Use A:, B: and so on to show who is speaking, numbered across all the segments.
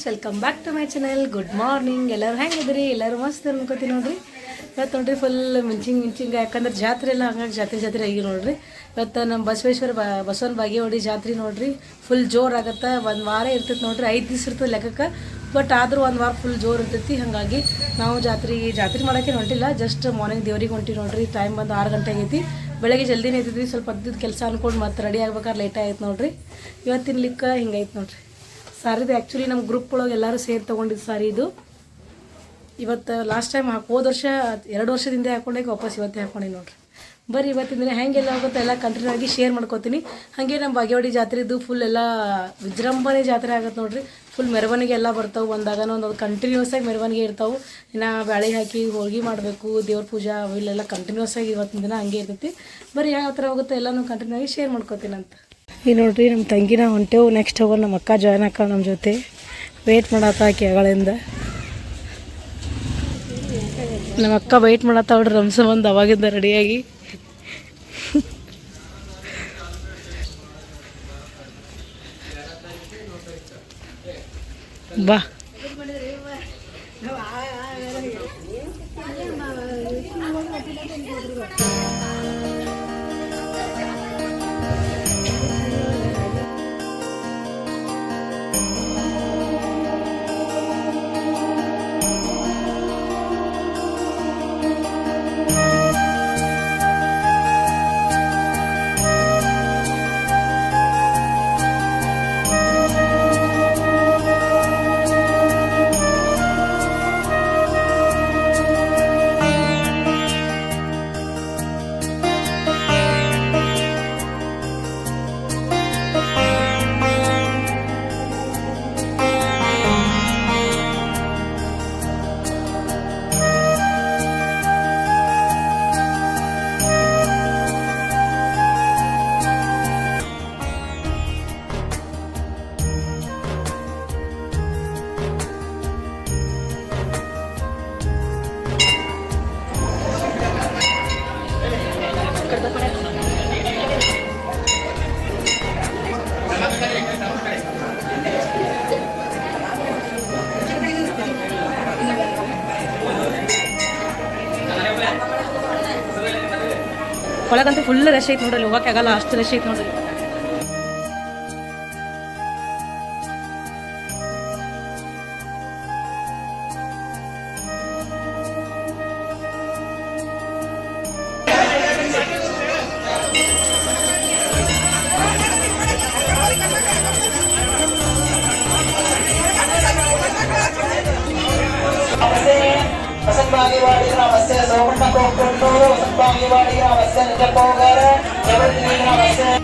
A: Friends, welcome back to my channel. Good morning. ಎಲ್ಲರೂ ಹೆಂಗಿದ್ರಿ? ಎಲ್ಲರೂ ಮಸ್ತ್ ಅನ್ಕೋತೀನಿ ನೋಡ್ರಿ. ಇವತ್ತು ನೋಡ್ರಿ ಫುಲ್ ಮಿಂಚಿಂಗ್ ಯಾಕಂದ್ರೆ ಜಾತ್ರೆ ಎಲ್ಲ ಹಂಗಾಗಿ ಜಾತ್ರೆ ಆಗಿ ನೋಡ್ರಿ. ಇವತ್ತು ನಮ್ಮ ಬಸವನ ಬಾಗೇವಾಡಿ ಜಾತ್ರೆ ನೋಡ್ರಿ ಫುಲ್ ಜೋರು ಆಗುತ್ತೆ. ಒಂದು ವಾರ ಇರ್ತೈತೆ ನೋಡ್ರಿ, 5 ದಿವಸ ಇರ್ತದೆ ಲೆಕ್ಕಕ್ಕೆ. ಬಟ್ ಆದರೂ ಒಂದು ವಾರ ಫುಲ್ ಜೋರು ಇರ್ತೈತಿ. ಹಾಗಾಗಿ ನಾವು ಜಾತ್ರೆ ಮಾಡೋಕ್ಕೆ ಹೊಂಟಿಲ್ಲ, ಜಸ್ಟ್ ಮಾರ್ನಿಂಗ್ ದೇವ್ರಿಗೆ ಹೊಂಟಿ ನೋಡ್ರಿ. ಟೈಮ್ ಬಂದು 6 ಗಂಟೆ ಆಗೈತಿ. ಬೆಳಗ್ಗೆ ಜಲ್ದಿನೇ ಇದ್ದಿದ್ವಿ, ಸ್ವಲ್ಪ ಅದ್ದಿದ್ದು ಕೆಲಸ ಅನ್ಕೊಂಡು ಮತ್ತೆ ರೆಡಿ ಆಗ್ಬೇಕಾದ್ರೆ ಲೇಟ್ ಆಯ್ತು ನೋಡ್ರಿ. ಇವತ್ತಿನ ಲಿಕ್ಕ ಹಿಂಗೈತೆ ನೋಡ್ರಿ. ಸಾರಿದು ಆ್ಯಕ್ಚುಲಿ ನಮ್ಮ ಗ್ರೂಪ್ ಒಳಗೆ ಎಲ್ಲರೂ ಸೇರಿ ತೊಗೊಂಡಿದ್ದು ಸಾರಿ ಇದು. ಇವತ್ತು ಲಾಸ್ಟ್ ಟೈಮ್ ಹೋದ ವರ್ಷ 2 ವರ್ಷದಿಂದ ಹಾಕೊಂಡೆ, ವಾಪಸ್ ಇವತ್ತೇ ಹಾಕೊಂಡೆ ನೋಡ್ರಿ. ಬರ್ರಿ ಇವತ್ತಿನ ದಿನ ಹೆಂಗೆಲ್ಲ ಹೋಗುತ್ತೆ ಎಲ್ಲ ಕಂಟಿನ್ಯೂ ಆಗಿ ಶೇರ್ ಮಾಡ್ಕೋತೀನಿ. ಹಾಗೆ ನಮ್ಮ ಬಾಗೇವಾಡಿ ಜಾತ್ರೆದು ಫುಲ್ ಎಲ್ಲ ವಿಜೃಂಭಣೆ ಜಾತ್ರೆ ಆಗುತ್ತೆ ನೋಡ್ರಿ. ಫುಲ್ ಮೆರವಣಿಗೆ ಎಲ್ಲ ಬರ್ತಾವೆ, ಒಂದಾಗನ ಒಂದೊಂದು ಕಂಟಿನ್ಯೂಸ್ ಆಗಿ ಮೆರವಣಿಗೆ ಇರ್ತಾವೆ. ಇನ್ನು ಬ್ಯಾಳೆ ಹಾಕಿ ಹೋಳಿಗೆ ಮಾಡಬೇಕು, ದೇವ್ರ ಪೂಜಾ ಅವೆಲ್ಲ ಕಂಟಿನ್ಯೂಸ್ ಆಗಿ ಇವತ್ತಿನ ದಿನ ಹಂಗೆ ಇರ್ತೈತಿ. ಬರ್ರಿ ಯಾವ ಥರ ಹೋಗುತ್ತೆ ಎಲ್ಲನೂ ಕಂಟಿನ್ಯೂ ಆಗಿ ಶೇರ್ ಮಾಡ್ಕೋತೀನಿ ಅಂತ. ಈಗ ನೋಡ್ರಿ ನಮ್ಮ ತಂಗಿನ ಹೊಂಟೇವು. ನೆಕ್ಸ್ಟ್ ಹೋಗೋ ನಮ್ಮ ಅಕ್ಕ ಜಾಯ್ನ್ ಹಾಕ ನಮ್ಮ ಜೊತೆ. ವೆಯ್ಟ್ ಮಾಡತ್ತ ಆಕೆ ಅಗಳಿಂದ. ನಮ್ಮ ಅಕ್ಕ ವೆಯ್ಟ್ ಮಾಡತ್ತ ನೋಡ್ರಿ, ರಂಸ ಬಂದು ಅವಾಗಿಂದ ರೆಡಿಯಾಗಿ. ಬಾ ಒಳಗಂತೂ ಫುಲ್ ರಶ್ ಐತೆ ನೋಡ್ರಿ, ಹೋಗಕ್ಕೆ ಆಗಲ್ಲ ಅಷ್ಟು ರಶ್ ಐತೆ ನೋಡ್ರಿ.
B: ಬಾಗೇವಾಡಿ ಗ್ರಾಮಸ್ಯ ಸೋಮಣ್ಣ ಕೋಕೊಂಡೂರು ಬಾಗೇವಾಡಿ ಗ್ರಾಮಸ್ಯ ನಿಜಪೋಗರ ಜಗತ್ತಿನ ಗ್ರಾಮಸ್ಯ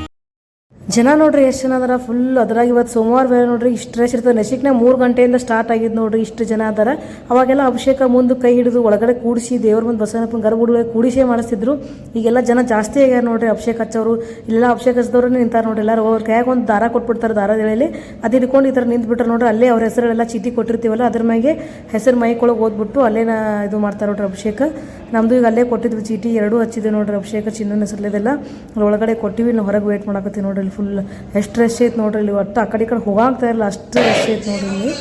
A: ಜನ ನೋಡ್ರಿ ಎಷ್ಟು ಜನ ಅದಾರ ಫುಲ್. ಅದ್ರಾಗ ಇವತ್ತು ಸೋಮವಾರ ಬೇರೆ ನೋಡ್ರಿ, ಇಷ್ಟು ರಶ್ ಇರ್ತದೆ. ನಶಿಕ್ನಾಗ 3 ಗಂಟೆಯಿಂದ ಸ್ಟಾರ್ಟ್ ಆಗಿದ್ದು ನೋಡ್ರಿ, ಇಷ್ಟು ಜನ ಅದಾರ. ಅವಾಗೆಲ್ಲ ಅಭಿಷೇಕ ಮುಂದೆ ಕೈ ಹಿಡಿದು ಒಳಗಡೆ ಕೂಡಿಸಿ ದೇವ್ರ ಮುಂದೆ ಬಸವನಪ್ಪನ ಗರ್ಭಗುಡಿಗೆ ಕೂಡಿಸೇ ಮಾಡಿಸ್ತಿದ್ರು. ಈಗೆಲ್ಲ ಜನ ಜಾಸ್ತಿ ಆಗ್ಯಾರ ನೋಡ್ರಿ. ಅಭಿಷೇಕ ಹಚ್ಚೋರು ಇಲ್ಲೆಲ್ಲ ಅಭಿಷೇಕ ಹಚ್ಚಿದವ್ರು ನಿಂತಾರ ನೋಡ್ರಿ. ಎಲ್ಲರೂ ಅವ್ರ ಕೈಯಾಗ ಒಂದು ದಾರ ಕೊಟ್ಬಿಡ್ತಾರೆ, ದಾರದ ಎಳೆಯಲ್ಲಿ ಅದು ಹಿಡ್ಕೊಂಡು ಈ ಥರ ನಿಂತ್ಬಿಟ್ರೆ ನೋಡ್ರಿ. ಅಲ್ಲೇ ಅವ್ರ ಹೆಸರೆಲ್ಲ ಚೀಟಿ ಕೊಟ್ಟಿರ್ತೀವಲ್ಲ, ಅದ್ರ ಮ್ಯಾಗೆ ಹೆಸರು ಮೈಕೊಳಗೆ ಓದ್ಬಿಟ್ಟು ಅಲ್ಲೇನ ಇದು ಮಾಡ್ತಾರೆ ನೋಡ್ರಿ ಅಭಿಷೇಕ. ನಮ್ಮದು ಈಗ ಅಲ್ಲೇ ಕೊಟ್ಟಿದ್ವಿ ಚೀಟಿ, 2 ಹಚ್ಚಿದ್ವಿ ನೋಡ್ರಿ ಅಭಿಷೇಕ. ಚಿನ್ನನ ಹೆಸರಲ್ಲಿದೆಲ್ಲ ಒಳಗಡೆ ಕೊಟ್ಟಿವಿ. ನಾವು ಹೊರಗೆ ವೇಟ್ ಮಾಡಕತ್ತೀವಿ ನೋಡ್ರಿ. ಇಲ್ಲಿ ಫುಲ್ ಎಷ್ಟು ರಶ್ ಐತೆ ನೋಡ್ರಿ. ಇಲ್ಲಿ ಒಟ್ಟು ಆ ಕಡೆ ಈ ಕಡೆ ಹೋಗಾಗ್ತಾ ಇರಲ್ಲ, ಅಷ್ಟು ರಶ್ ಐತೆ ನೋಡ್ರಿ ಇಲ್ಲಿ.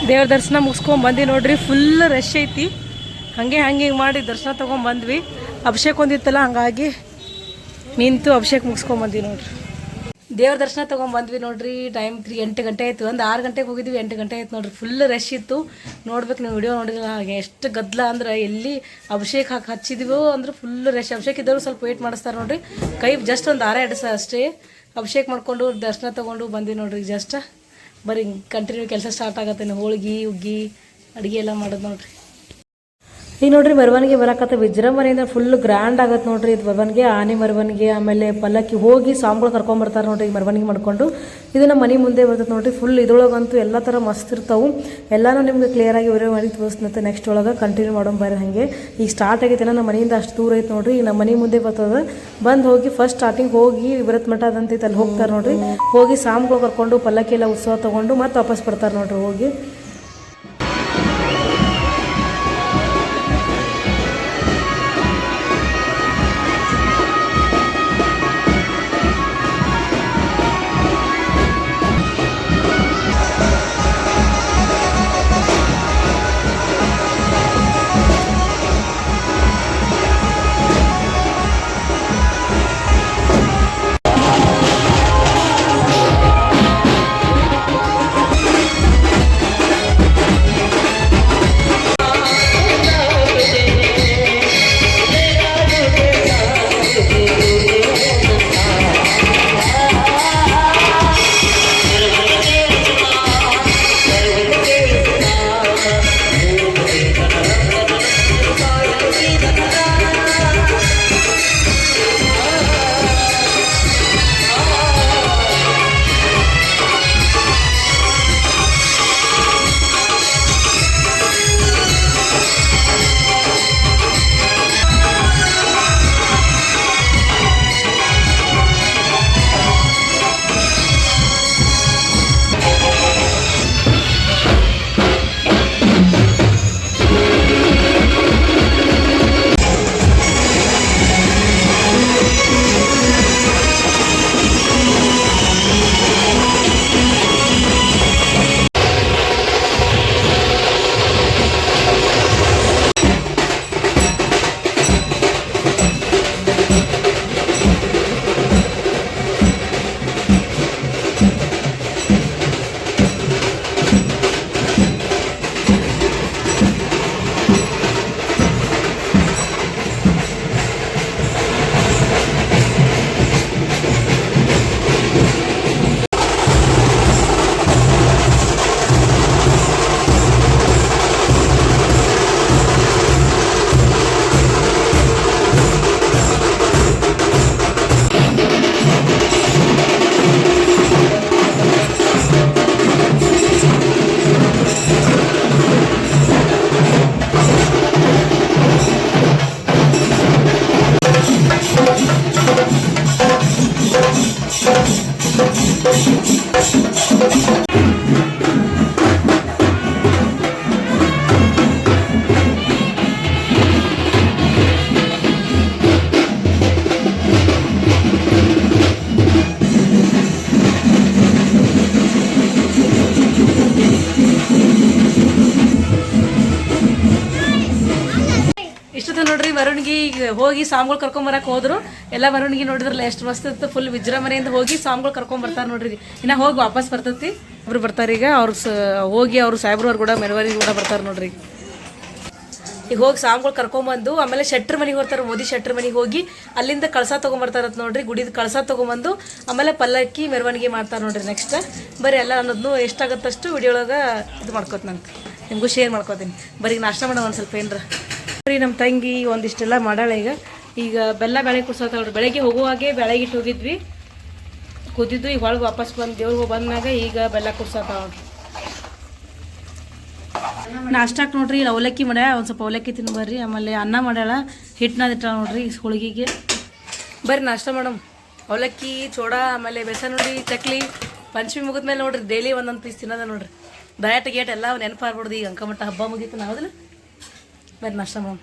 A: ದೇವ್ರ ದರ್ಶನ ಮುಗಿಸ್ಕೊಂಡು ಬಂದು ನೋಡ್ರಿ, ಫುಲ್ ರಶ್ ಐತಿ. ಹಂಗೆ ಮಾಡಿ ದರ್ಶನ ತೊಗೊಂಬಂದ್ವಿ. ಅಭಿಷೇಕ ಒಂದಿತ್ತಲ್ಲ, ಹಂಗಾಗಿ ನಿಂತು ಅಭಿಷೇಕ ಮುಗಿಸ್ಕೊಂಬಂದ್ವಿ ನೋಡ್ರಿ. ದೇವ್ರ ದರ್ಶನ ತೊಗೊಂಬಂದ್ವಿ ನೋಡ್ರಿ. ಟೈಮ್ 8 ಗಂಟೆ ಆಯಿತು. ಒಂದು 6 ಗಂಟೆಗೆ ಹೋಗಿದ್ವಿ, 8 ಗಂಟೆ ಆಯ್ತು ನೋಡ್ರಿ. ಫುಲ್ ರಶ್ ಇತ್ತು. ನೋಡ್ಬೇಕು ನೀವು ವಿಡಿಯೋ ನೋಡಿದ್ರೆ ಎಷ್ಟು ಗದ್ದಲ ಅಂದ್ರೆ, ಎಲ್ಲಿ ಅಭಿಷೇಕ ಹಚ್ಚಿದ್ವೋ ಅಂದ್ರೆ ಫುಲ್ ರಶ್. ಅಭಿಷೇಕ ಇದ್ದವರು ಸ್ವಲ್ಪ ವೇಟ್ ಮಾಡಿಸ್ತಾರೆ ನೋಡ್ರಿ. ಕೈ ಜಸ್ಟ್ ಒಂದು 6 ಅಷ್ಟೇ ಅಭಿಷೇಕ ಮಾಡ್ಕೊಂಡು ದರ್ಶನ ತೊಗೊಂಡು ಬಂದ್ವಿ ನೋಡ್ರಿ. ಜಸ್ಟ್ ಬರೀ ಕಂಟಿನ್ಯೂ ಕೆಲಸ ಸ್ಟಾರ್ಟ್ ಆಗತ್ತೆ. ಹೋಳಿಗೆ ಉಗ್ಗಿ ಅಡುಗೆ ಎಲ್ಲ ಮಾಡೋದು ನೋಡ್ರಿ. ಈಗ ನೋಡ್ರಿ ಮೆರವಣಿಗೆ ಬರಕತ್ತ ವಿಜೃಂಭಣೆಯಿಂದ ಫುಲ್ ಗ್ರ್ಯಾಂಡ್ ಆಗತ್ತೆ ನೋಡ್ರಿ. ಇದು ಮೆರವಣಿಗೆ, ಆನೆ ಮೆರವಣಿಗೆ, ಆಮೇಲೆ ಪಲ್ಲಕ್ಕಿ ಹೋಗಿ ಸ್ವಾಮಿಗಳು ಕರ್ಕೊಂಬರ್ತಾರೆ ನೋಡ್ರಿ. ಈಗ ಮೆರವಣಿಗೆ ಮಾಡ್ಕೊಂಡು ಇದು ನಮ್ಮ ಮನೆ ಮುಂದೆ ಬರ್ತದೆ ನೋಡ್ರಿ. ಫುಲ್ ಇದ್ರೊಳಗಂತೂ ಎಲ್ಲ ಥರ ಮಸ್ತ್ ಇರ್ತಾವೆ. ಎಲ್ಲನೂ ನಿಮ್ಗೆ ಕ್ಲಿಯರಾಗಿ ವಿಡಿಯೋ ಮಾಡಿ ತೋರಿಸ್ತಂತೆ. ನೆಕ್ಸ್ಟ್ ಒಳಗೆ ಕಂಟಿನ್ಯೂ ಮಾಡೋಣ ಬರ್ರಿ. ಹಾಗೆ ಈಗ ಸ್ಟಾರ್ಟ್ ಆಗೈತೆ. ನಮ್ಮ ಮನೆಯಿಂದ ಅಷ್ಟು ದೂರ ಐತೆ ನೋಡ್ರಿ. ಈಗ ನಮ್ಮ ಮನೆ ಮುಂದೆ ಬರ್ತದೆ. ಬಂದು ಹೋಗಿ ಫಸ್ಟ್ ಸ್ಟಾರ್ಟಿಂಗ್ ಹೋಗಿ ವಿರತ್ ಮಠ ಅದಂತೈತೆ, ಅಲ್ಲಿ ಹೋಗ್ತಾರೆ ನೋಡ್ರಿ. ಹೋಗಿ ಸ್ವಾಮಿಗಳು ಕರ್ಕೊಂಡು ಪಲ್ಲಕ್ಕಿ ಎಲ್ಲ ಉತ್ಸವ ತೊಗೊಂಡು ಮತ್ತೆ ವಾಪಸ್ ಬರ್ತಾರೆ ನೋಡ್ರಿ. ಹೋಗಿ ನೋಡ್ರಿ ಮೆರವಣಿಗೆ ಹೋಗಿ ಸ್ವಾಮಿಗಳು ಕರ್ಕೊಂಬರಕ್ಕೆ ಹೋದ್ರು. ಎಲ್ಲ ಮೆರವಣಿಗೆ ನೋಡಿದ್ರಲ್ಲ ಎಷ್ಟು ಮಸ್ತ್ ಇತ್ತು. ಫುಲ್ ವಿಜೃಂಭಣೆಯಿಂದ ಹೋಗಿ ಸ್ವಾಮಿಗಳು ಕರ್ಕೊಂಬರ್ತಾರೆ ನೋಡ್ರಿ. ಇನ್ನು ಹೋಗಿ ವಾಪಸ್ ಬರ್ತೈತಿ. ಇಬ್ರು ಬರ್ತಾರೆ ಈಗ. ಅವ್ರು ಹೋಗಿ ಅವರು ಸಾಹೇಬ್ರವ್ರು ಕೂಡ ಮೆರವಣಿಗೆ ಕೂಡ ಬರ್ತಾರೆ ನೋಡ್ರಿ. ಈಗ ಹೋಗಿ ಸ್ವಾಮಿಗಳು ಕರ್ಕೊಂಬಂದು ಆಮೇಲೆ ಶೆಟ್ರ್ ಮನೆಗೆ ಹೋಗ್ತಾರೆ. ಮೋದಿ ಶೆಟ್ರ್ ಮನೆಗೆ ಹೋಗಿ ಅಲ್ಲಿಂದ ಕಳಸ ತೊಗೊಂಬರ್ತಾರತ್ ನೋಡ್ರಿ. ಗುಡಿದ ಕಳಸ ತೊಗೊಂಬಂದು ಆಮೇಲೆ ಪಲ್ಲಕ್ಕಿ ಮೆರವಣಿಗೆ ಮಾಡ್ತಾರೆ ನೋಡ್ರಿ. ನೆಕ್ಸ್ಟ್ ಬರೀ ಎಲ್ಲ ಅನ್ನೋದನ್ನು ಎಷ್ಟಾಗತ್ತಷ್ಟು ವಿಡಿಯೋ ಒಳಗೆ ಇದು ಮಾಡ್ಕೋತಂತೆ, ನಿಮಗೂ ಶೇರ್ ಮಾಡ್ಕೋತೀನಿ. ಬರೀ ನಾಷ್ಟ ಮಾಡೋ ಒಂದು ಸ್ವಲ್ಪ ಏನರ ರೀ. ನಮ್ಮ ತಂಗಿ ಒಂದಿಷ್ಟೆಲ್ಲ ಮಾಡಾಳ. ಈಗ ಬೆಲ್ಲ ಬೆಳಗ್ಗೆ ಕುಡ್ಸೋತಾಳ್ರಿ. ಬೆಳಗ್ಗೆ ಹೋಗುವಾಗೆ ಬೆಳಗಿಟ್ಟು ಹೋಗಿದ್ವಿ, ಕುದಿದ್ದು. ಈಗ ಒಳಗೆ ವಾಪಸ್ ಬಂದು ದೇವ್ರಿಗೆ ಬಂದಾಗ ಈಗ ಬೆಲ್ಲ ಕುಡ್ಸೋತಾವ ನೋಡ್ರಿ. ನಾಷ್ಟಾಕ್ ನೋಡ್ರಿ ಇಲ್ಲಿ ಅವಲಕ್ಕಿ ಮಾಡ್ಯಾಳ. ಒಂದು ಸ್ವಲ್ಪ ಅವಲಕ್ಕಿ ತಿನ್ಬರ್ರಿ. ಆಮೇಲೆ ಅನ್ನ ಮಾಡ್ಯಾಳ, ಹಿಟ್ಟನ್ನ ಇಟ್ಟಾಳ ನೋಡ್ರಿ ಹೋಳಿಗೆಗೆ. ಬರ್ರಿ ನಾಷ್ಟ ಮಾಡಮ್. ಅವಲಕ್ಕಿ, ಚೋಡಾ, ಆಮೇಲೆ ಬೇಸನ್ ನೋಡಿ, ಚಕ್ಲಿ. ಪಂಚಮಿ ಮುಗಿದ್ಮೇಲೆ ನೋಡ್ರಿ ಡೈಲಿ ಒಂದೊಂದು ಪೀಸ್ ತಿನ್ನೋದ ನೋಡ್ರಿ. ಡಯಟ್ ಗೇಟ್ ಎಲ್ಲ ನೆನಪಾಗ್ಬಿಡ್ದು. ಈಗ ಅಂಕಮಟ್ಟ ಹಬ್ಬ ಮುಗೀತು ನಾವದಿಲ್ಲ. ಬರ್ರಿ ನಾಷ್ಟ ಮಾಡಮ್.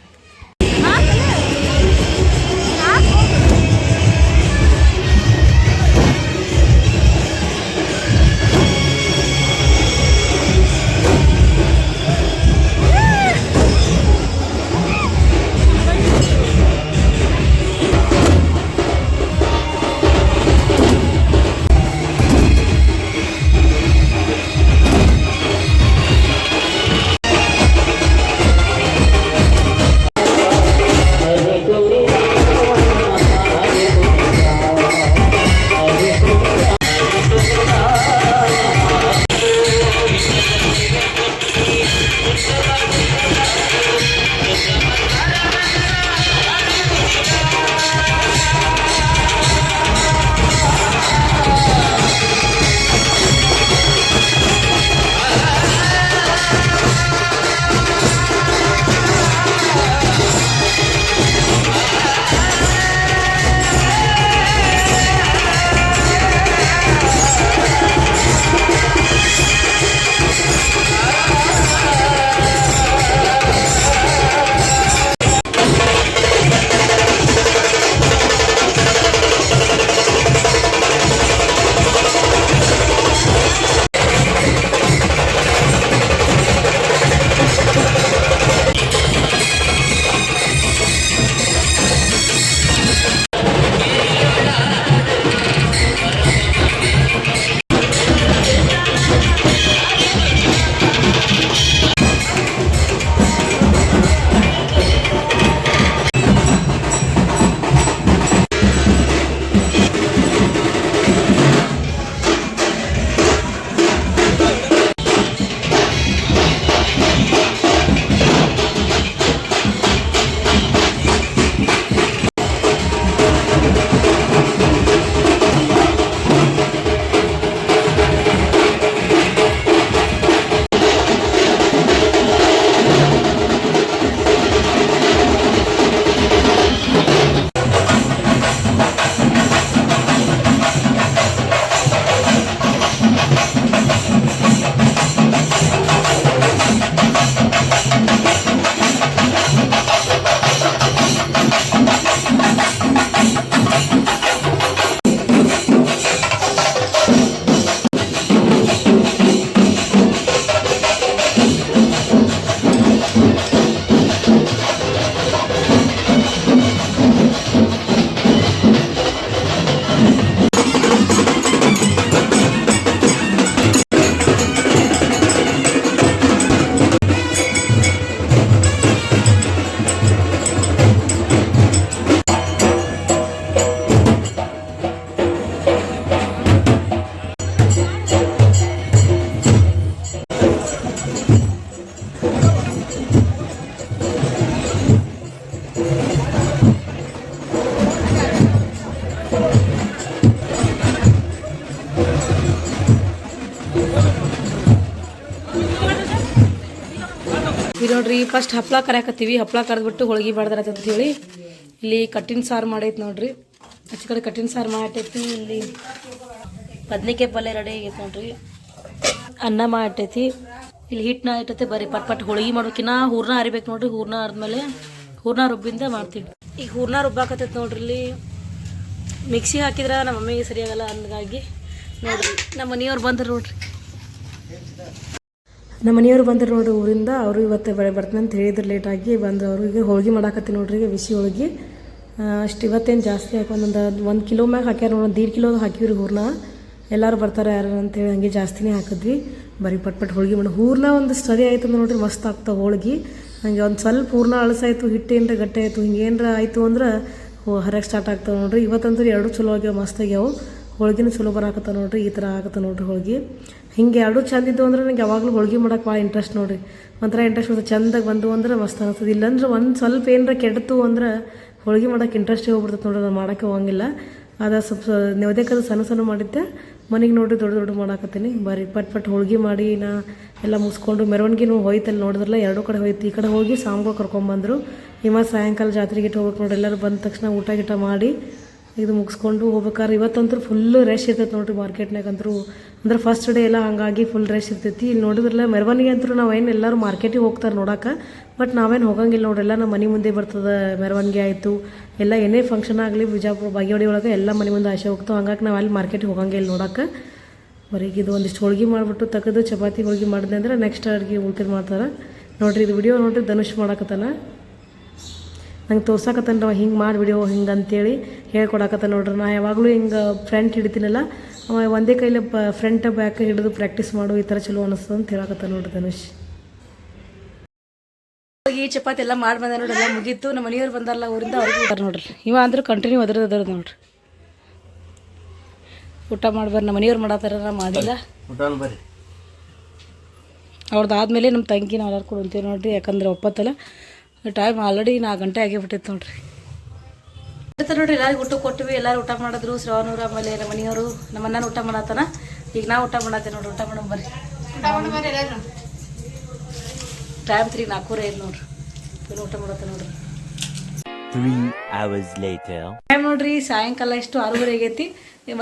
A: ಈಗ ನೋಡ್ರಿ ಫಸ್ಟ್ ಹಪ್ಪಳ ಕರ್ಯಾಕತ್ತೀವಿ. ಹಪ್ಪಳ ಕರೆದ್ಬಿಟ್ಟು ಹೋಳ್ಗೆ ಮಾಡ್ದಾರತ್ತ ಅಂತ ಹೇಳಿ ಇಲ್ಲಿ ಕಟ್ಟಿನ ಸಾರು ಮಾಡೈತೆ ನೋಡ್ರಿ. ಆಚೆ ಕಡೆ ಕಟ್ಟಿನ ಸಾರು ಮಾಡೈತಿ. ಇಲ್ಲಿ ಬದ್ನಿಕಾಯಿ ಪಲ್ಯ ರೆಡಿ ಆಗೈತೆ ನೋಡ್ರಿ. ಅನ್ನ ಮಾಡೈತಿ. ಇಲ್ಲಿ ಹಿಟ್ಟನ್ನ ಇಟ್ಟೈತೆ ಬರೀ ಪಟ್ ಹೋಳ್ಗೆ ಮಾಡೋಕಿನ್ನ ಹೂರ್ಣ ಅರಿಬೇಕು ನೋಡ್ರಿ. ಹೂರ್ಣ ಆದ್ಮೇಲೆ ಹೂರ್ಣ ರುಬ್ಬಿಂದ ಮಾಡ್ತೀವಿ. ಈಗ ಹೂರ್ಣ ರುಬ್ಬಾಕತ್ತೈತೆ ನೋಡ್ರಿ. ಇಲ್ಲಿ ಮಿಕ್ಸಿ ಹಾಕಿದ್ರೆ ನಮ್ಮ ಮಮ್ಮಿಗೆ ಸರಿಯಾಗಲ್ಲ ಹಂಗಾಗಿ ನೋಡ್ರಿ ನಮ್ಮ ಮನೆಯವ್ರು ಬಂದ್ರು ನೋಡ್ರಿ. ನೋಡ್ರಿ ಊರಿಂದ. ಅವರು ಇವತ್ತು ಬರ್ತೀನಿ ಅಂತ ಹೇಳಿದ್ರು ಲೇಟಾಗಿ ಬಂದರು. ಅವ್ರಿಗೆ ಹೋಳ್ಗೆ ಮಾಡಾಕತ್ತಿ ನೋಡ್ರಿ. ಈಗ ಬಿಸಿ ಹೋಳ್ಗೆ ಅಷ್ಟು ಇವತ್ತೇನು ಜಾಸ್ತಿ ಹಾಕಿ ಒಂದು ಕಿಲೋ ಮ್ಯಾಗ ಹಾಕ್ಯಾರ ನೋಡಿ. 1.5 ಕಿಲೋ ಹಾಕಿವ್ರಿ ಹೂರ್ಣ. ಎಲ್ಲರೂ ಬರ್ತಾರೆ ಯಾರು ಅಂತೇಳಿ ಹಂಗೆ ಜಾಸ್ತಿನೇ ಹಾಕಿದ್ವಿ. ಬರೀ ಪಟ್ ಹೋಳ್ಗೆ ಮಾಡಿ ಹೂರ್ಣ ಒಂದು ಸ್ಟಡಿ ಆಯ್ತು ನೋಡ್ರಿ. ಮಸ್ತ್ ಆಗ್ತಾವೆ ಹೋಳ್ಗೆ. ಹಂಗೆ ಒಂದು ಸ್ವಲ್ಪ ಹೂರ್ಣ ಅಳಸಾಯ್ತು, ಹಿಟ್ಟು ಏನರ ಗಟ್ಟೆ ಆಯಿತು, ಹಿಂಗೆ ಏನರ ಆಯಿತು ಅಂದ್ರೆ ಹರಕ್ಕೆ ಸ್ಟಾರ್ಟ್ ಆಗ್ತಾವೆ ನೋಡ್ರಿ. ಇವತ್ತಂತೂ ಎರಡು ಚಲೋ ಆಗ್ಯಾವ, ಮಸ್ತ್ ಆಗ್ಯಾವು. ಹೋಳ್ಗೆನೂ ಚಲೋ ಬರಾಕತ್ತ ನೋಡ್ರಿ. ಈ ಥರ ಆಗತ್ತೆ ನೋಡ್ರಿ ಹೋಳ್ಗೆ. ಹಿಂಗೆ ಎರಡೂ ಚಂದ ಇದ್ದು ಅಂದ್ರೆ ನಂಗೆ ಯಾವಾಗಲೂ ಹೋಳ್ಗೆ ಮಾಡೋಕೆ ಭಾಳ ಇಂಟ್ರೆಸ್ಟ್ ನೋಡ್ರಿ. ಒಂಥರ ಇಂಟ್ರೆಸ್ಟ್ ಬರ್ತದೆ. ಚಂದಾಗಿ ಬಂದು ಅಂದ್ರೆ ಮಸ್ತ್ ಅನಿಸ್ತದೆ. ಇಲ್ಲಾಂದ್ರೆ ಒಂದು ಸ್ವಲ್ಪ ಏನರ ಕೆಡ್ತು ಅಂದ್ರೆ ಹೋಳ್ಗೆ ಮಾಡೋಕೆ ಇಂಟ್ರೆಸ್ಟೇ ಹೋಗ್ಬಿಡ್ತದೆ ನೋಡ್ರಿ. ನಾನು ಮಾಡೋಕ್ಕೆ ಹೋಗಂಗಿಲ್ಲ. ಅದು ಸ್ವಲ್ಪ ನೈವೇದ್ಯಕ್ಕದು ಸಣ್ಣ ಮಾಡಿದ್ದೆ. ಮನೆಗೆ ನೋಡ್ರಿ ದೊಡ್ಡ ಮಾಡಾಕತ್ತೀನಿ. ಬರೀ ಪಟ್ ಹೋಳ್ಗೆ ಮಾಡಿ ನಾ ಎಲ್ಲ ಮುಗಿಸ್ಕೊಂಡು ಮೆರವಣಿಗೆನೂ ಹೋಯ್ತಲ್ಲಿ ನೋಡಿದ್ರಲ್ಲ. ಎರಡೂ ಕಡೆ ಹೋಯ್ತು. ಈ ಕಡೆ ಹೋಗಿ ಸಾಂಬಾರು ಕರ್ಕೊಂಬಂದರು. ಮತ್ತು ಸಾಯಂಕಾಲ ಜಾತ್ರೆಗೆ ಹೋಗ್ಬೇಕು ನೋಡ್ರಿ. ಎಲ್ಲರೂ ಬಂದ ತಕ್ಷಣ ಊಟ ಮಾಡಿ ಇದು ಮುಗಿಸ್ಕೊಂಡು ಹೋಗ್ಬೇಕಾದ್ರೆ ಇವತ್ತಂತೂ ಫುಲ್ಲು ರಶ್ ಇರ್ತೈತೆ ನೋಡ್ರಿ ಮಾರ್ಕೆಟ್ನಾಗ. ಅಂದ್ರೆ ಫಸ್ಟ್ ಡೇ ಎಲ್ಲ ಹಾಗಾಗಿ ಫುಲ್ ರಶ್ ಇರ್ತೈತಿ. ಇಲ್ಲಿ ನೋಡಿದ್ರಲ್ಲ ಮೆರವಣಿಗೆ ಅಂತೂ ನಾವೇನು ಎಲ್ಲರೂ ಮಾರ್ಕೆಟಿಗೆ ಹೋಗ್ತಾರೆ ನೋಡೋಕೆ. ಬಟ್ ನಾವೇನು ಹೋಗಂಗಿಲ್ಲ ನೋಡ್ರಿ. ಎಲ್ಲ ನಮ್ಮ ಮನೆ ಮುಂದೆ ಬರ್ತದೆ ಮೆರವಣಿಗೆ ಆಯಿತು. ಎಲ್ಲ ಏನೇ ಫಂಕ್ಷನ್ ಆಗಲಿ ಬಿಜಾಪುರ ಬಾಗೇವಾಡಿ ಒಳಗೆ ಎಲ್ಲ ಮನೆ ಮುಂದೆ ಆಸೆ ಹೋಗ್ತಾವೆ. ಹಂಗಾಗಿ ನಾವು ಅಲ್ಲಿ ಮಾರ್ಕೆಟಿಗೆ ಹೋಗಂಗಿಲ್ಲ ನೋಡೋಕೆ. ಬರೀ ಇದು ಒಂದಿಷ್ಟು ಹೋಳ್ಗೆ ಮಾಡಿಬಿಟ್ಟು ತೆಗೆದು ಚಪಾತಿ ಹೋಳ್ಗೆ ಮಾಡಿದೆ ಅಂದ್ರೆ ನೆಕ್ಸ್ಟ್ ಅಡುಗೆ ಉಳ್ಕೆದು ಮಾಡ್ತಾರೆ ನೋಡ್ರಿ. ಇದು ವಿಡಿಯೋ ನೋಡ್ರಿ ಧನುಷ್ ಮಾಡಕತ್ತಾನ. ನಂಗೆ ತೋರ್ಸಾಕತ್ತಾನ ಹಿಂಗೆ ಮಾಡಿ ವಿಡಿಯೋ ಹಿಂಗೆ ಅಂತೇಳಿ ಹೇಳ್ಕೊಡಕತ್ತ ನೋಡ್ರಿ. ನಾ ಯಾವಾಗಲೂ ಹಿಂಗೆ ಫ್ರಂಟ್ ಹಿಡಿತೀನಲ್ಲ, ಅವ ಒಂದೇ ಕೈಲಿ ಫ್ರಂಟ್ ಬ್ಯಾಕ್ ಹಿಡಿದು ಪ್ರಾಕ್ಟೀಸ್ ಮಾಡು, ಈ ಥರ ಚಲೋ ಅನಿಸ್ತದೆ ಅಂತ ಹೇಳಕತ್ತ ನೋಡ್ರಿ ಧನುಷ್. ಈ ಚಪಾತಿ ಎಲ್ಲ ಮಾಡಿ ಬಂದ ನೋಡ್ರಿ. ಎಲ್ಲ ಮುಗೀತು. ನಮ್ಮ ಮನೆಯವ್ರು ಬಂದಾರಲ್ಲ ಊರಿಂದ ಅವ್ರಿಗೆ ಊಟ ನೋಡ್ರಿ. ಇವ ಅಂದ್ರೆ ಕಂಟಿನ್ಯೂ ಅದ್ರದ್ದು ನೋಡ್ರಿ. ಊಟ ಮಾಡ್ಬಾರ. ನಮ್ಮ ಮನೆಯವ್ರು ಮಾಡತ್ತಾರ, ನಾ ಮಾಡಿಲ್ಲ. ಅವ್ರದ್ದು ಆದಮೇಲೆ ನಮ್ಮ ತಂಗಿ ನಾವು ಎಲ್ಲರೂ ಕೂಡ ಅಂತೀವಿ ನೋಡ್ರಿ. ಯಾಕಂದ್ರೆ ಒಪ್ಪತ್ತಲ್ಲ ಟೈಮ್ ಆಲ್ರೆಡಿ 4 ಗಂಟೆ ಆಗಿಬಿಟ್ಟಿತ್ತು ನೋಡ್ರಿ. ನೋಡ್ರಿ ಎಲ್ಲರಿಗೂ ಊಟ ಕೊಟ್ಟಿವಿ. ಎಲ್ಲರೂ ಊಟ ಮಾಡಿದ್ರು. ಶ್ರವಣೂರು ಆಮೇಲೆ ನಮ್ಮ ಮನೆಯವರು ನಮ್ಮ ಅಣ್ಣನ ಊಟ ಮಾಡತ್ತಾನ. ಈಗ ನಾ ಊಟ ಮಾಡತ್ತೇನೆ ನೋಡ್ರಿ. ಊಟ ಮಾಡೋಣ ಬರ್ರಿ. ಟೈಮ್ 4:05 ನೋಡ್ರಿ. ಊಟ ಮಾಡತ್ತೆ ನೋಡ್ರಿ.
C: 3 hours later.
A: ಟೈಮ್ ನೋಡ್ರಿ ಸಾಯಂಕಾಲ ಎಷ್ಟು 6:30 ಆಗೈತಿ.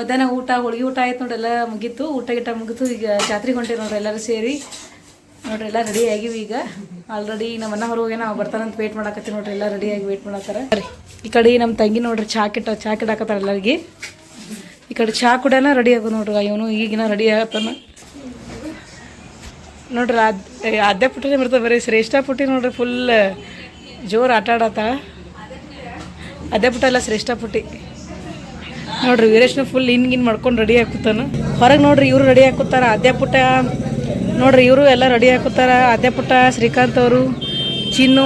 A: ಮಧ್ಯಾಹ್ನ ಊಟ ಹೋಳ್ಗೆ ಊಟ ಆಯ್ತು ನೋಡ್ರಿ. ಎಲ್ಲ ಮುಗೀತು. ಊಟ ಮುಗಿತು. ಈಗ ಜಾತ್ರೆಗೆ ಹೊಂಟೇವಿ ನೋಡ್ರಿ. ಎಲ್ಲರೂ ಸೇರಿ ನೋಡ್ರಿ. ಎಲ್ಲ ರೆಡಿ ಆಗಿವಿ. ಈಗ ಆಲ್ರೆಡಿ ನಮ್ಮ ಅಣ್ಣ ಹೊರಗೆ ನಾವು ಬರ್ತಾನಂತ ವೇಟ್ ಮಾಡಾಕತ್ತೀವಿ ನೋಡ್ರಿ. ಎಲ್ಲ ರೆಡಿಯಾಗಿ ವೇಟ್ ಮಾಡತ್ತಾರ. ಈ ಕಡೆ ನಮ್ಮ ತಂಗಿ ನೋಡ್ರಿ ಚಾ ಕಿಡಾಕತ್ತಾರ ಎಲ್ಲರಿಗೆ. ಈ ಕಡೆ ಚಾ ಕುಡಿಯೋಣ ರೆಡಿ ಆಗೋದು ನೋಡ್ರಿ. ಇವನು ಈಗಿನ ರೆಡಿ ಆಗತ್ತಾನ ನೋಡ್ರಿ. ಅದೇ ಪುಟ್ಟಿನೇ ಬರ್ತದೆ. ಬರೀ ಶ್ರೇಷ್ಠ ಪುಟ್ಟಿ ನೋಡ್ರಿ ಫುಲ್ ಜೋರು ಆಟ ಆಡತ್ತ. ಅದೇ ಪುಟ್ಟ ಎಲ್ಲ ಶ್ರೇಷ್ಠ ಪುಟ್ಟಿ ನೋಡ್ರಿ. ವೀರೇಶ್ನ ಫುಲ್ ಇನ್ಗಿನ್ ಮಾಡ್ಕೊಂಡು ರೆಡಿ ಹಾಕುತ್ತಾನ. ಹೊರಗೆ ನೋಡ್ರಿ ಇವರು ರೆಡಿ ಹಾಕುತ್ತಾರ. ಅದೇ ಪುಟ್ಟ ನೋಡ್ರಿ ಇವರು ಎಲ್ಲ ರೆಡಿ ಹಾಕುತ್ತಾರ. ಅದೇ ಪುಟ್ಟ ಶ್ರೀಕಾಂತ್ ಅವರು ಚಿನ್ನು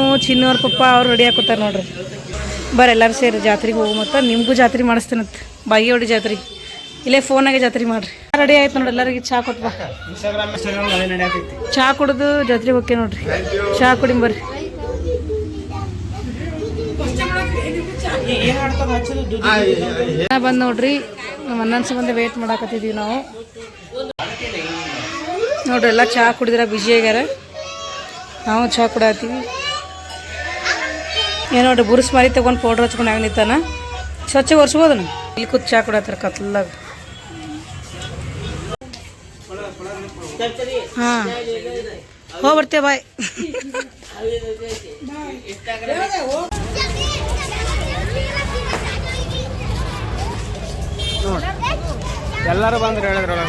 A: ಅವ್ರ ಪಪ್ಪ ಅವ್ರು ರೆಡಿ ಹಾಕುತ್ತಾರೆ ನೋಡ್ರಿ. ಬರ್ರಿ ಎಲ್ಲರೂ ಸೇರಿ ಜಾತ್ರೆಗೆ ಹೋಗು. ಮತ್ತು ನಿಮಗೂ ಜಾತ್ರೆ ಮಾಡಿಸ್ತೇನಂತ ಬಾಗೇವಾಡಿ ಜಾತ್ರೆ. ಇಲ್ಲೇ ಫೋನಾಗೆ ಜಾತ್ರೆ ಮಾಡ್ರಿ. ರೆಡಿ ಆಯ್ತು ನೋಡ್ರಿ. ಎಲ್ಲರಿಗೆ ಚಾ ಕೊಟ್ಟು ಬಾ. ಚಾ ಕುಡಿದು ಜಾತ್ರೆಗೆ ಹೋಗ್ಕೆ ನೋಡ್ರಿ. ಚಾ ಕುಡಿ ಬರ್ರಿ. ಬಂದು ನೋಡ್ರಿ ನಮ್ಮ ಅಣ್ಣನ ಸಂಬಂಧ ವೇಟ್ ಮಾಡಾಕತ್ತಿದ್ದೀವಿ ನಾವು ನೋಡ್ರಿ. ಎಲ್ಲ ಚಹಾ ಕುಡಿದ್ರೆ ಬಿಜಿ ಆಗ್ಯಾರ. ನಾವು ಚಹಾ ಕುಡಾತೀವಿ. ಏನು ನೋಡ್ರಿ ಬುರ್ಸ್ ಮಾರಿ ತೊಗೊಂಡು ಪೌಡ್ರ್ ಹಚ್ಕೊಂಡು ಹಂಗೆ ನಿಂತಾನ. ಸ್ವಚ್ಛ ಒರೆಸ್ಬೋದನ. ಇಲ್ಲಿ ಕೂತ್ ಚಹಾ ಕುಡಾತಾರ ಕತ್ಲಾಗ. ಹಾಂ ಹೋಗ್ಬರ್ತೇವೆ ಬಾಯ್.
D: ಎಲ್ಲರೂ ಬಂದ್ರೆ ಹೇಳಿದ್ರಲ್ಲ.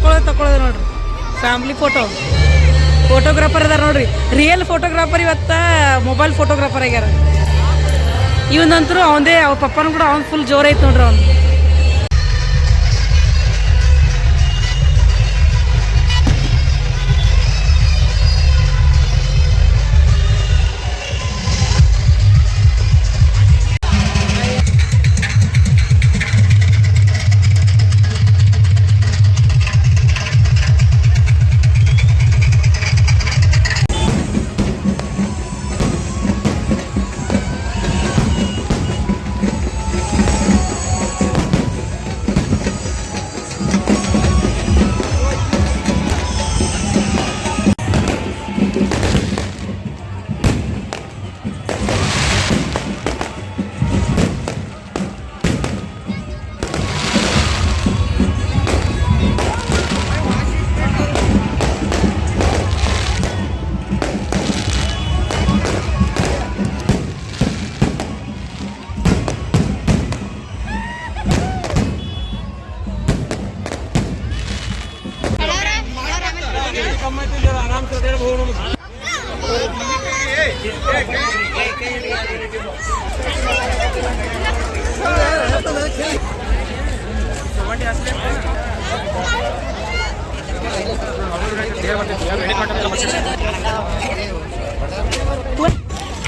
A: ತಕೊಳ್ಳೋದು ನೋಡ್ರಿ ಫ್ಯಾಮ್ಲಿ ಫೋಟೋಗ್ರಾಫರ್ ಅದಾರ ನೋಡ್ರಿ. ರಿಯಲ್ ಫೋಟೋಗ್ರಾಫರ್ ಇವತ್ತ ಮೊಬೈಲ್ ಫೋಟೋಗ್ರಾಫರ್ ಆಗ್ಯಾರ. ಇವನಂತರೂ ಅವಂದೇ ಅವ್ರ ಪಪ್ಪನ ಕೂಡ ಅವ್ನು ಫುಲ್ ಜೋರ್ ಐತೆ ನೋಡ್ರಿ ಅವ್ನು.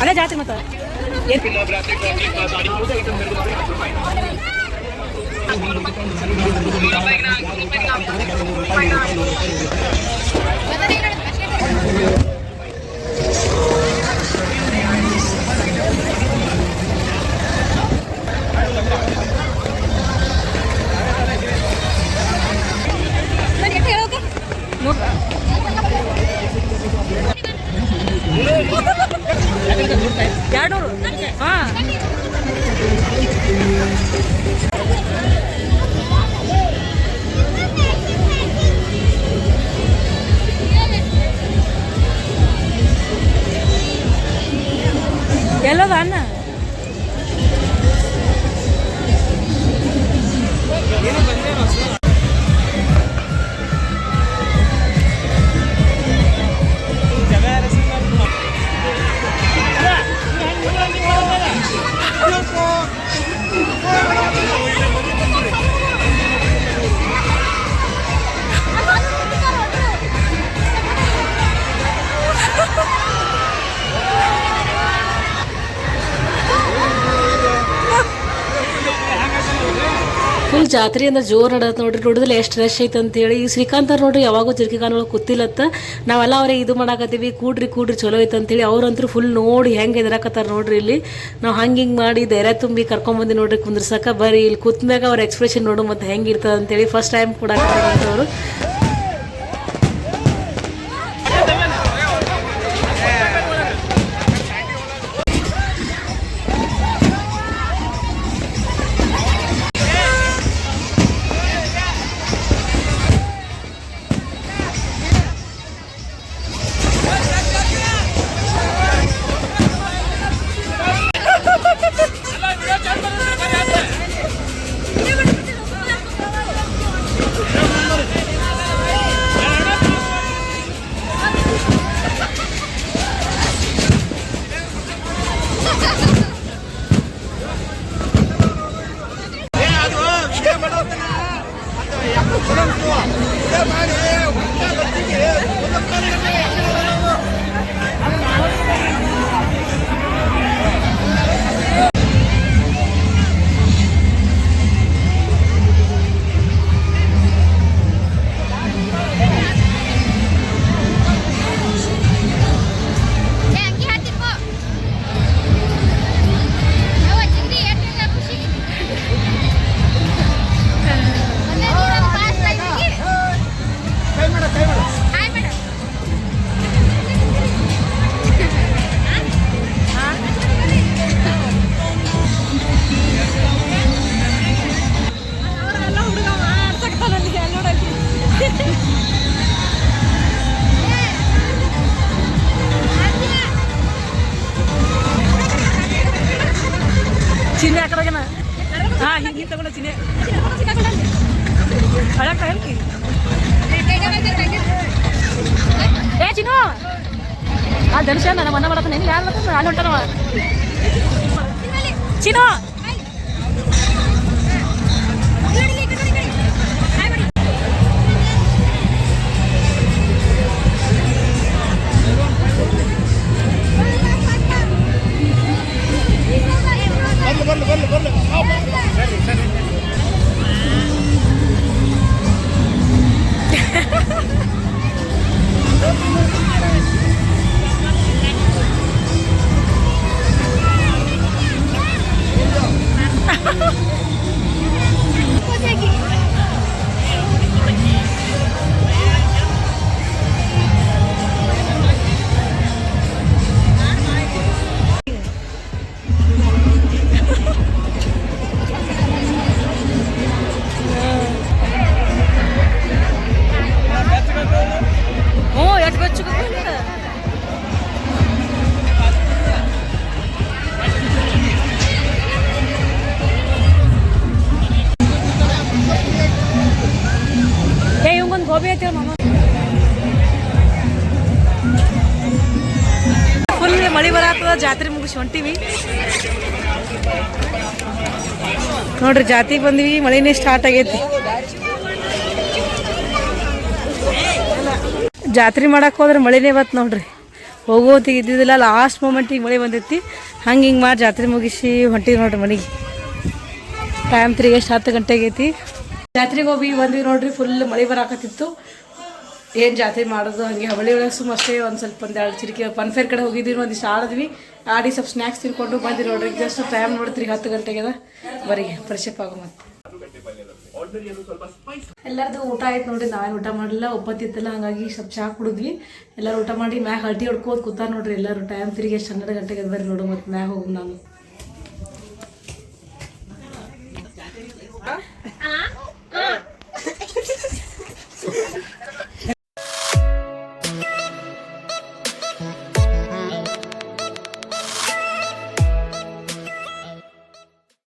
A: ಅದೇ ಜಾತಿ ಮತ್ತ ಹಾಂ ಎಲ್ಲದ ಅನ್ನ ಫುಲ್ ಜಾತ್ರೆ ಅಂದ್ರೆ ಜೋರು ನಡತ್ ನೋಡ್ರಿ. ನೋಡಿದ್ರೆ ಎಷ್ಟು ರಶ್ ಐತೆ ಅಂತೇಳಿ. ಈ ಶ್ರೀಕಾಂತ್ ಅವ್ರು ನೋಡ್ರಿ ಯಾವಾಗೂ ಜರ್ಕಿ ಕಾನೊಳಗೆ ಕೂತಿಲ್ಲತ್ತ. ನಾವೆಲ್ಲ ಅವ್ರೆ ಇದು ಮಾಡಾಕತ್ತೀವಿ ಕೂಡ್ರಿ ಚಲೋ ಐತೆ ಅಂತೇಳಿ. ಅವ್ರಂತೂ ಫುಲ್ ನೋಡಿ ಹೆಂಗೆ ಎದರಾಕತ್ತಾರ ನೋಡ್ರಿ. ಇಲ್ಲಿ ನಾವು ಹಿಂಗೆ ಮಾಡಿ ಧೈರ್ಯ ತುಂಬಿ ಕರ್ಕೊಂಬಂದು ನೋಡ್ರಿ ಕುಂದ್ರಸಕ. ಬರೀ ಇಲ್ಲಿ ಕೂತ್ಮ್ಯಾಗ ಅವ್ರ ಎಕ್ಸ್ಪ್ರೆಷನ್ ನೋಡು ಮತ್ತು ಹೆಂಗೆ ಇರ್ತದೆ ಅಂತೇಳಿ ಫಸ್ಟ್ ಟೈಮ್ ಕೂಡ ಅವರು. ಚಿನ್ನೆ ಹಾಕದಾಗನ ಹಾಂ ಹಿಂಗೆ ತಗೊಂಡ ಚಿನ್ನೆ ಹಳಕ್ಕ ಹೇಳ್ಕಿ ಧನುಷ ನನ್ನ ಮನ ಮಾಡತ್ತಾನೆ ಯಾರು ಅಲ್ಲಿ ಹೊಂಟಾನವ ಚಿನೋ ಗೋಬಿ ಐತಿ ಫುಲ್ ಮಳಿ ಬರತ್ತದ ಜಾತ್ರೆ ಮುಗಿಸಿ ಹೊಂಟಿವಿ ನೋಡ್ರಿ ಜಾತಿಗೆ ಬಂದಿವಿ ಮಳಿನೇ ಸ್ಟಾರ್ಟ್ ಆಗೈತಿ ಜಾತ್ರೆ ಮಾಡಕ್ಕೆ ಹೋದ್ರೆ ಮಳಿನೇ ಬತ್ತು ನೋಡ್ರಿ ಹೋಗೋತಿಗೆ ಇದ್ದಿದ್ದಿಲ್ಲ ಲಾಸ್ಟ್ ಮೂಮೆಂಟಿಗೆ ಮಳೆ ಬಂದೈತಿ ಹಂಗೆ ಹಿಂಗೆ ಮಾಡಿ ಜಾತ್ರೆ ಮುಗಿಸಿ ಹೊಂಟಿವಿ ನೋಡ್ರಿ ಮನೆಗೆ ಟೈಮ್ 3 ಎಷ್ಟು 10 ಗಂಟೆಗೆ ಐತಿ ಜಾತ್ರೆಗೆ ಹೋಗಿ ಬಂದ್ವಿ ನೋಡ್ರಿ ಫುಲ್ ಮಳೆ ಬರಾಕತ್ತಿತ್ತು ಏನು ಜಾತ್ರೆ ಮಾಡೋದು ಹಾಗೆ ಹವಳಿ ಒಳಗೆ ಸುಮ್ಮ ಅಷ್ಟೇ ಒಂದು ಸ್ವಲ್ಪ ಒಂದೆರಡು ಚಿರಿಕೆ ಫನ್ಫೇರ್ ಕಡೆ ಹೋಗಿದ್ವಿ ಒಂದಿಷ್ಟು ಆಡಿದ್ವಿ ಆಡಿ ಸ್ವಲ್ಪ ಸ್ನ್ಯಾಕ್ಸ್ ತಿನ್ಕೊಂಡು ಬಂದ್ವಿ ನೋಡ್ರಿ ಜಸ್ಟ್ ಟೈಮ್ ನೋಡ್ತೀರಿ 10 ಗಂಟೆಗೆ ಅದ ಬರೀಗೆ ಫ್ರೆಶಪ್ ಆಗೋ ಮತ್ತೆ ಎಲ್ಲರದು ಊಟ ಆಯ್ತು ನೋಡ್ರಿ ನಾವೇನು ಊಟ ಮಾಡಲಿಲ್ಲ ಒಪ್ಪತ್ತಿತ್ತಲ್ಲ ಹಾಗಾಗಿ ಸ್ವಲ್ಪ ಚಹಾ ಕುಡಿದ್ವಿ ಎಲ್ಲರೂ ಊಟ ಮಾಡಿ ಮ್ಯಾಗ ಹಲ್ಟಿ ಹೊಡ್ಕೋದು ಕೂತ ನೋಡ್ರಿ ಎಲ್ಲರೂ ಟೈಮ್ 3 ಎಷ್ಟು 12 ಗಂಟೆಗೆ ಬರ್ರಿ ನೋಡು ಮತ್ತು ಮ್ಯಾಗ ಹೋಗಿ ನಾನು